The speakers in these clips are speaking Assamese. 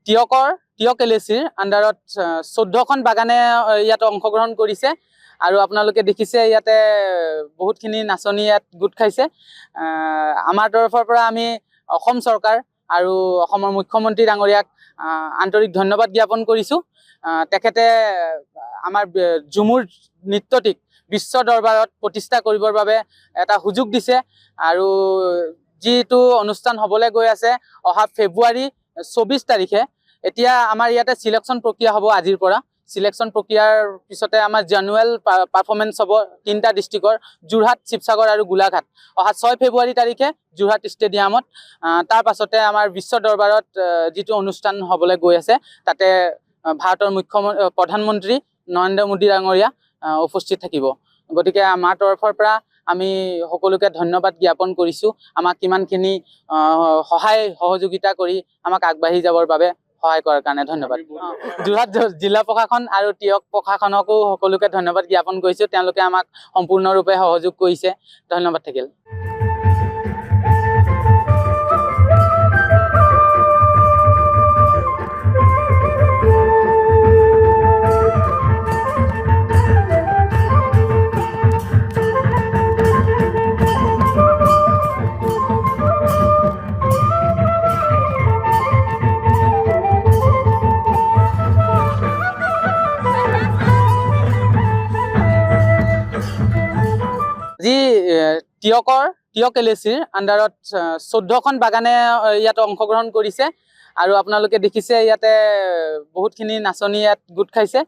টিয়ক LACৰ আণ্ডাৰত 14খন বাগানে ইয়াত অংশগ্ৰহণ কৰিছে আৰু আপোনালোকে দেখিছে ইয়াতে বহুতখিনি নাচনি ইয়াত গোট খাইছে। আমাৰ তৰফৰ পৰা আমি অসম চৰকাৰ আৰু অসমৰ মুখ্যমন্ত্ৰী ডাঙৰীয়াক আন্তৰিক ধন্যবাদ জ্ঞাপন কৰিছোঁ। তেখেতে আমাৰ ঝুমুৰ নৃত্যটিক বিশ্ব দৰবাৰত প্ৰতিষ্ঠা কৰিবৰ বাবে এটা সুযোগ দিছে আৰু যিটো অনুষ্ঠান হ'বলৈ গৈ আছে অহা ফেব্ৰুৱাৰী 24 তাৰিখে। এতিয়া আমাৰ ইয়াতে সিলেকশ্যন প্ৰক্ৰিয়া হ'ব আজিৰ পৰা। সিলেকশ্যন প্ৰক্ৰিয়াৰ পিছতে আমাৰ জেনুৱেল পাৰফৰ্মেঞ্চ হ'ব 3টা ডিষ্ট্ৰিক্টৰ যোৰহাট, শিৱসাগৰ আৰু গোলাঘাট অহা 6 ফেব্ৰুৱাৰী তাৰিখে যোৰহাট ষ্টেডিয়ামত। তাৰ পাছতে আমাৰ বিশ্ব দৰবাৰত যিটো অনুষ্ঠান হ'বলৈ গৈ আছে তাতে ভাৰতৰ প্ৰধানমন্ত্ৰী নৰেন্দ্ৰ মোদী ডাঙৰীয়া উপস্থিত থাকিব। গতিকে আমাৰ তৰফৰ পৰা আমি সকলোকে ধন্যবাদ জ্ঞাপন কৰিছোঁ আমাক কিমানখিনি সহায় সহযোগিতা কৰি আমাক আগবাঢ়ি যাবৰ বাবে সহায় কৰাৰ কাৰণে ধন্যবাদ। যোৰহাট জিলা প্ৰশাসন আৰু টিয়ক প্ৰশাসনকো সকলোকে ধন্যবাদ জ্ঞাপন কৰিছোঁ। তেওঁলোকে আমাক সম্পূৰ্ণৰূপে সহযোগ কৰিছে। ধন্যবাদ থাকিল। যি টিয়ক LACৰ আণ্ডাৰত 14খন বাগানে ইয়াত অংশগ্ৰহণ কৰিছে আৰু আপোনালোকে দেখিছে ইয়াতে বহুতখিনি নাচনি ইয়াত গোট খাইছে।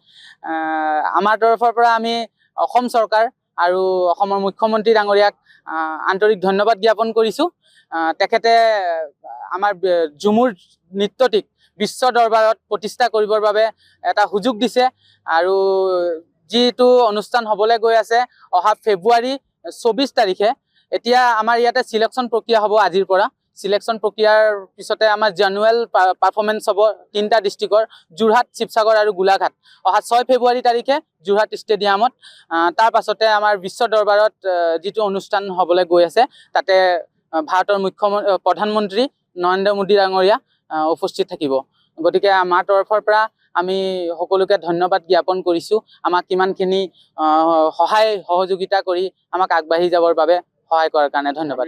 আমাৰ তৰফৰ পৰা আমি অসম চৰকাৰ আৰু অসমৰ মুখ্যমন্ত্ৰী ডাঙৰীয়াক আন্তৰিক ধন্যবাদ জ্ঞাপন কৰিছোঁ। তেখেতে আমাৰ ঝুমুৰ নৃত্যটিক বিশ্ব দৰবাৰত প্ৰতিষ্ঠা কৰিবৰ বাবে এটা সুযোগ দিছে আৰু যিটো অনুষ্ঠান হ'বলৈ গৈ আছে অহা ফেব্ৰুৱাৰী 24 তাৰিখে। এতিয়া আমাৰ ইয়াতে সিলেকশ্যন প্ৰক্ৰিয়া হ'ব আজিৰ পৰা। সিলেকশ্যন প্ৰক্ৰিয়াৰ পিছতে আমাৰ জেনুৱেল পাৰফৰ্মেঞ্চ হ'ব 3টা ডিষ্ট্ৰিক্টৰ যোৰহাট, শিৱসাগৰ আৰু গোলাঘাট অহা 6 ফেব্ৰুৱাৰী তাৰিখে যোৰহাট ষ্টেডিয়ামত। তাৰ পাছতে আমাৰ বিশ্ব দৰবাৰত যিটো অনুষ্ঠান হ'বলৈ গৈ আছে তাতে ভাৰতৰ প্ৰধানমন্ত্ৰী নৰেন্দ্ৰ মোদী ডাঙৰীয়া উপস্থিত থাকিব। গতিকে আমাৰ তৰফৰ পৰা আমি সকলোকে ধন্যবাদ জ্ঞাপন কৰিছোঁ আমাক কিমানখিনি সহায় সহযোগিতা কৰি আমাক আগবাঢ়ি যাবৰ বাবে সহায় কৰাৰ কাৰণে ধন্যবাদ।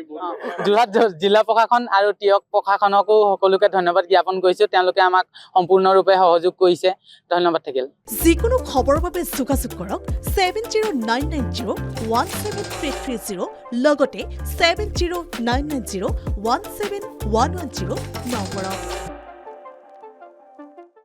যোৰহাট জিলা প্ৰশাসন আৰু টিয়ক প্ৰশাসনকো সকলোকে ধন্যবাদ জ্ঞাপন কৰিছোঁ। তেওঁলোকে আমাক সম্পূৰ্ণৰূপে সহযোগ কৰিছে। ধন্যবাদ থাকিল। যিকোনো খবৰৰ বাবে যোগাযোগ কৰক 7099017330 লগতে 7099017110 নম্বৰত।